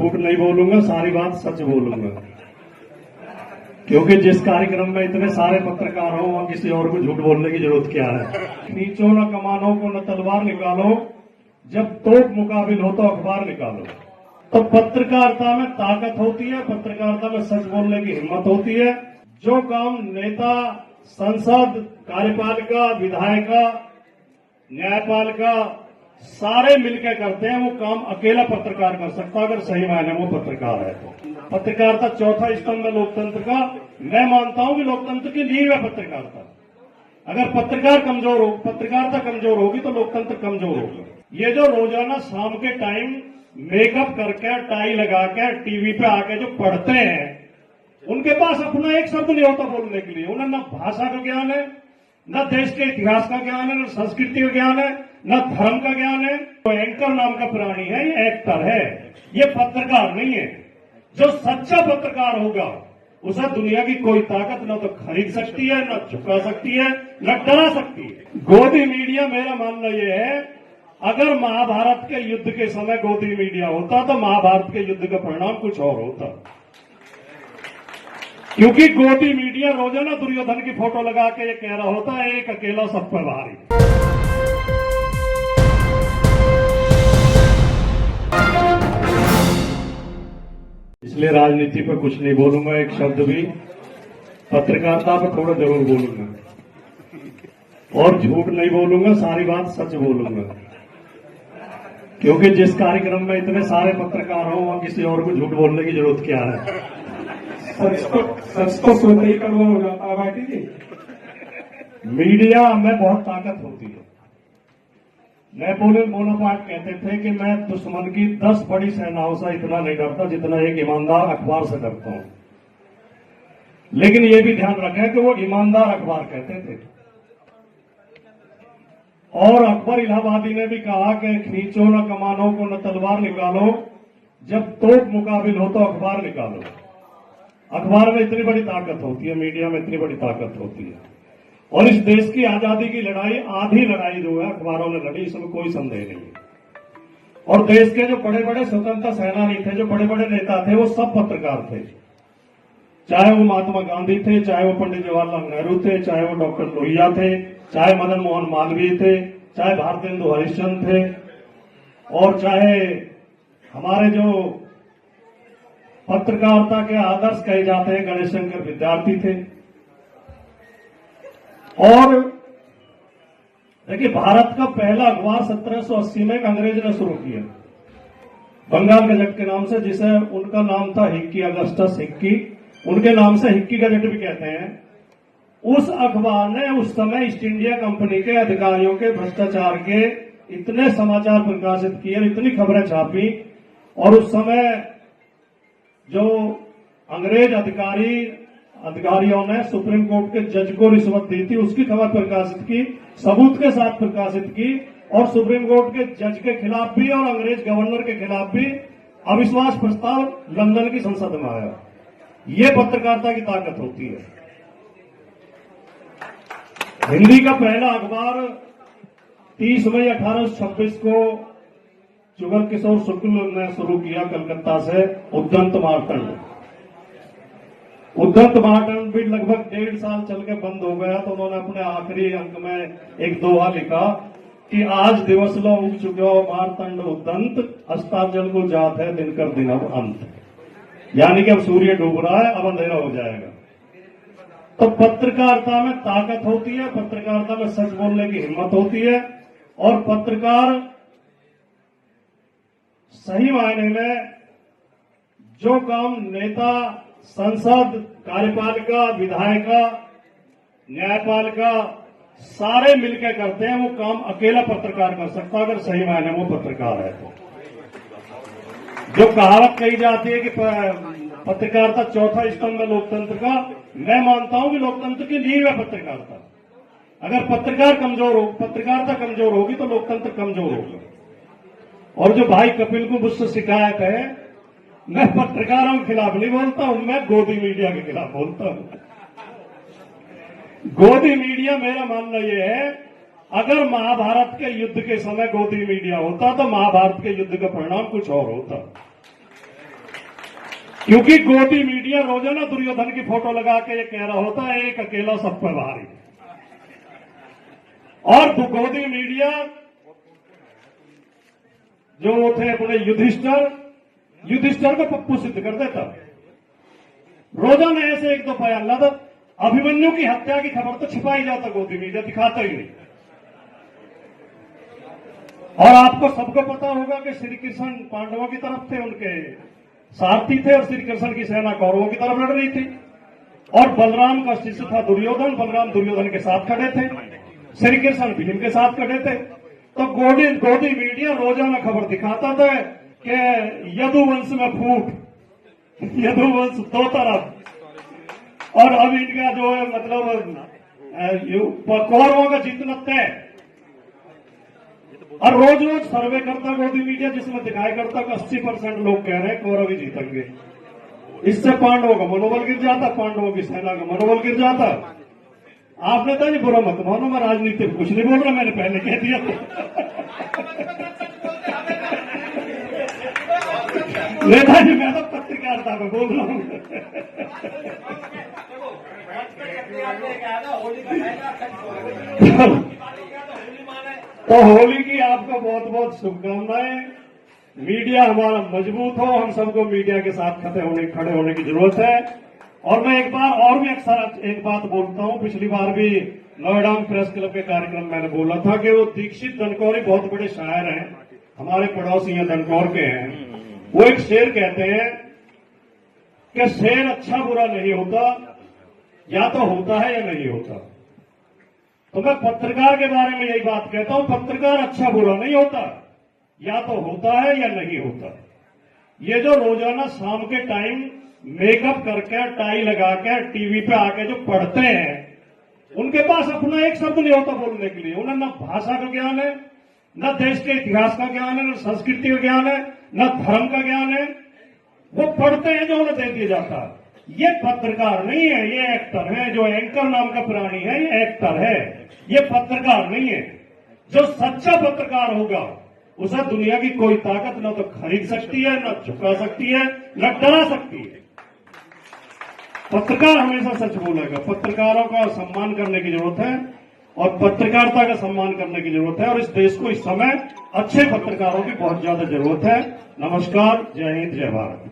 झूठ नहीं बोलूंगा, सारी बात सच बोलूंगा, क्योंकि जिस कार्यक्रम में इतने सारे पत्रकार हो वहां किसी और को झूठ बोलने की जरूरत क्या है। खींचो न कमानों को न तलवार निकालो, जब तोप मुकाबिल हो तो अखबार निकालो। तो पत्रकारिता में ताकत होती है, पत्रकारिता में सच बोलने की हिम्मत होती है। जो काम नेता, संसद, कार्यपालिका, विधायिका, न्यायपालिका सारे मिलकर करते हैं, वो काम अकेला पत्रकार कर सकता है, अगर सही मायने में वो पत्रकार है तो। पत्रकारिता चौथा स्तंभ है लोकतंत्र का। मैं मानता हूं कि लोकतंत्र की नींव है पत्रकारिता। अगर पत्रकार कमजोर हो, पत्रकारिता कमजोर होगी तो लोकतंत्र कमजोर होगा। ये जो रोजाना शाम के टाइम मेकअप करके, टाई लगा के टीवी पे आके जो पढ़ते हैं, उनके पास अपना एक शब्द नहीं होता बोलने के लिए। उन्हें न भाषा का ज्ञान है, न देश के इतिहास का ज्ञान है, न संस्कृति का ज्ञान है, न धर्म का ज्ञान है। तो एंकर नाम का प्राणी है, ये एक्टर है, ये पत्रकार नहीं है। जो सच्चा पत्रकार होगा उसे दुनिया की कोई ताकत न तो खरीद सकती है, न झुका सकती है, न डरा सकती है। गोदी मीडिया, मेरा मानना यह है, अगर महाभारत के युद्ध के समय गोदी मीडिया होता तो महाभारत के युद्ध का परिणाम कुछ और होता, क्योंकि गोदी मीडिया रोजाना दुर्योधन की फोटो लगा के ये कह रहा होता है एक अकेला सब पर भारी। इसलिए राजनीति पर कुछ नहीं बोलूंगा, एक शब्द भी। पत्रकारिता पर थोड़ा जरूर बोलूंगा और झूठ नहीं बोलूंगा, सारी बात सच बोलूंगा, क्योंकि जिस कार्यक्रम में इतने सारे पत्रकार हो वहां किसी और को झूठ बोलने की जरूरत क्या है। सच तो सोते ही कड़वा हो जाता है भाटी जी। मीडिया में बहुत ताकत होती है। नेपोलियन बोनापार्ट कहते थे कि मैं दुश्मन की 10 बड़ी सेनाओं से इतना नहीं डरता जितना एक ईमानदार अखबार से डरता हूं। लेकिन यह भी ध्यान रखें कि वो ईमानदार अखबार कहते थे। और अकबर इलाहाबादी ने भी कहा कि खींचो न कमानों को न तलवार निकालो, जब तोप मुकाबिल हो तो अखबार निकालो। अखबार में इतनी बड़ी ताकत होती है, मीडिया में इतनी बड़ी ताकत होती है। और इस देश की आजादी की लड़ाई, आधी लड़ाई जो है अखबारों ने लड़ी, इसमें कोई संदेह नहीं है। और देश के जो बड़े बड़े स्वतंत्रता सेनानी थे, जो बड़े बड़े नेता थे, वो सब पत्रकार थे। चाहे वो महात्मा गांधी थे, चाहे वो पंडित जवाहरलाल नेहरू थे, चाहे वो डॉक्टर लोहिया थे, चाहे मदन मोहन मालवीय थे, चाहे भारतेंदु हरिश्चंद्र थे, और चाहे हमारे जो पत्रकारिता के आदर्श कहे जाते हैं गणेश शंकर विद्यार्थी थे। और देखिए, भारत का पहला अखबार 1780 में अंग्रेज ने शुरू किया, बंगाल गजट के नाम से, जिसे उनका नाम था हिक्की, अगस्टस हिक्की, उनके नाम से हिक्की गजट भी कहते हैं। उस अखबार ने उस समय ईस्ट इंडिया कंपनी के अधिकारियों के भ्रष्टाचार के इतने समाचार प्रकाशित किए, इतनी खबरें छापी, और उस समय जो अंग्रेज अधिकारियों ने सुप्रीम कोर्ट के जज को रिश्वत दी थी, उसकी खबर प्रकाशित की, सबूत के साथ प्रकाशित की, और सुप्रीम कोर्ट के जज के खिलाफ भी और अंग्रेज गवर्नर के खिलाफ भी अविश्वास प्रस्ताव लंदन की संसद में आया। ये पत्रकारिता की ताकत होती है। हिंदी का पहला अखबार 30 मई 1826 को जुगल किशोर शुक्ल ने शुरू किया कलकत्ता से, उद्दंत मार्तंड। उद्दंत मार्तंड भी लगभग 1.5 साल चल के बंद हो गया, तो उन्होंने अपने आखिरी अंक में एक दोहा लिखा कि आज दिवस लो उग चुके मार्तंड उद्दंत, अस्ताचल को जात है दिनकर दिन अब अंत। यानी कि अब सूर्य डूब रहा है, अब अंधेरा हो जाएगा। तो पत्रकारिता में ताकत होती है, पत्रकारिता में सच बोलने की हिम्मत होती है, और पत्रकार सही मायने में जो काम नेता, संसद, कार्यपालिका, विधायिका, न्यायपालिका सारे मिलकर करते हैं, वो काम अकेला पत्रकार कर सकता है, अगर सही मायने में वो पत्रकार है तो। जो कहावत कही जाती है कि पत्रकारिता चौथा स्तंभ है लोकतंत्र का, मैं मानता हूं कि लोकतंत्र की नींव है पत्रकारिता। अगर पत्रकारिता कमजोर होगी तो लोकतंत्र कमजोर होगा। और जो भाई कपिल को मुझसे शिकायत है, मैं पत्रकारों के खिलाफ नहीं बोलता हूं, मैं गोदी मीडिया के खिलाफ बोलता हूं। गोदी मीडिया, मेरा मानना यह है, अगर महाभारत के युद्ध के समय गोदी मीडिया होता तो महाभारत के युद्ध का परिणाम कुछ और होता। क्योंकि गोदी मीडिया रोजाना दुर्योधन की फोटो लगा के ये कह रहा होता है एक अकेला सब पर भारी। और गोदी मीडिया जो थे अपने युधिष्ठिर को पप्पू सिद्ध कर देता। रोजाना ऐसे एक दो बयान लाता। अभिमन्यु की हत्या की खबर तो छिपाई जाता, गोदी मीडिया दिखाता ही नहीं। और आपको सबको पता होगा कि श्री कृष्ण पांडवों की तरफ थे, उनके सारथी थे, और श्री कृष्ण की सेना कौरवों की तरफ लड़ रही थी। और बलराम का शिष्य था दुर्योधन, बलराम दुर्योधन के साथ खड़े थे, श्री कृष्ण भीम के साथ खड़े थे। तो गोदी मीडिया रोजाना खबर दिखाता था कि यदुवंश में फूट, यदुवंश दो तरफ, और अब इनका जो है मतलब कौरवों का जीतना तय। और रोज रोज सर्वे करता गोदी मीडिया, जिसमें दिखाया करता कि 80% लोग कह रहे हैं कौरव ही जीतेंगे। इससे पांडवों का मनोबल गिर जाता, पांडवों की सेना का मनोबल गिर जाता। आपने तो नहीं, बुरा मत मानो, मैं राजनीति कुछ नहीं बोल रहा, मैंने पहले कह दिया। नेताजी मैं तो पत्रकारिता में बोल रहा हूं। तो होली की आपको बहुत बहुत शुभकामनाएं। मीडिया हमारा मजबूत हो, हम सबको मीडिया के साथ खड़े होने की जरूरत है। और मैं एक बार और भी अक्सर एक बात बोलता हूं, पिछली बार भी नोएडा प्रेस क्लब के कार्यक्रम मैंने बोला था कि वो दीक्षित दनकौरी बहुत बड़े शायर हैं, हमारे पड़ोसी हैं दनकौर के हैं। वो एक शेर कहते हैं कि शेर अच्छा बुरा नहीं होता, या तो होता है या नहीं होता। तो मैं पत्रकार के बारे में यही बात कहता हूं, पत्रकार अच्छा बुरा नहीं होता, या तो होता है या नहीं होता। ये जो रोजाना शाम के टाइम मेकअप करके टाई लगा के टीवी पे आके जो पढ़ते हैं, उनके पास अपना एक शब्द नहीं होता बोलने के लिए। उन्हें न भाषा का ज्ञान है, न देश के इतिहास का ज्ञान है, न संस्कृति का ज्ञान है, न धर्म का ज्ञान है। वो पढ़ते हैं जो उन्हें दे दिया जाता है। ये पत्रकार नहीं है, ये एक्टर है। जो एंकर नाम का प्राणी है ये एक्टर है, ये पत्रकार नहीं है। जो सच्चा पत्रकार होगा उसे दुनिया की कोई ताकत न तो खरीद सकती है, न झुका सकती है, न डरा सकती है। पत्रकार हमेशा सच बोलेगा। पत्रकारों का सम्मान करने की जरूरत है और पत्रकारिता का सम्मान करने की जरूरत है। और इस देश को इस समय अच्छे पत्रकारों की बहुत ज्यादा जरूरत है। नमस्कार, जय हिंद, जय भारत।